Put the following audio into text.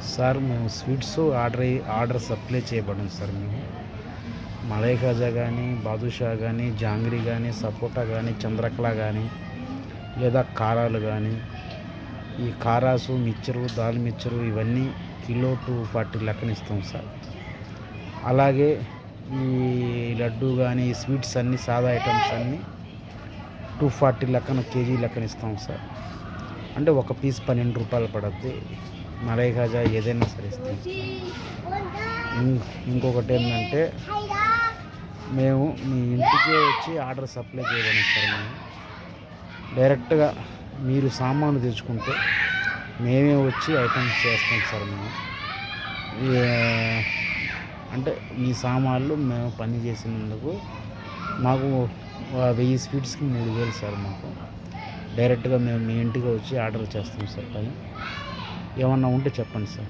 Sir మేము sweets order supply చేయబడ్డాం sir మేము. మలై ఖాజా కానీ, బాదుషా కానీ, జాంగ్రీ కానీ, సపోటా కానీ, చంద్రకళ కానీ, లేదా కారాలు కానీ, ఈ కారాసు, మిక్చరు, దాల్ మిక్చరు ఇవన్నీ కిలో 240 లెక్కన ఇస్తాం సార్. అలాగే ఈ లడ్డు కానీ, ఈ స్వీట్స్ అన్నీ సాదా ఐటమ్స్ అన్నీ 240 లెక్కన కేజీ లెక్కన ఇస్తాం సార్. అంటే ఒక పీస్ 12 రూపాయలు పడుద్ది. మలై ఖాజా ఏదైనా సరే ఇస్తాం. ఇంకొకటి ఏంటంటే మేము మీ ఇంటికే వచ్చి ఆర్డర్ సప్లై చేయలేము సార్. మేము డైరెక్ట్గా మీరు సామాను తెచ్చుకుంటే మేమే వచ్చి ఐటమ్స్ చేస్తాం సార్. మేము అంటే మీ సామాన్లు మేము పని చేసినందుకు మాకు 1000 స్వీట్స్కి 3000 సార్. మాకు డైరెక్ట్గా మేము మీ ఇంటికి వచ్చి ఆర్డర్ చేస్తాం సార్. పని ఏమన్నా ఉంటే చెప్పండి సార్.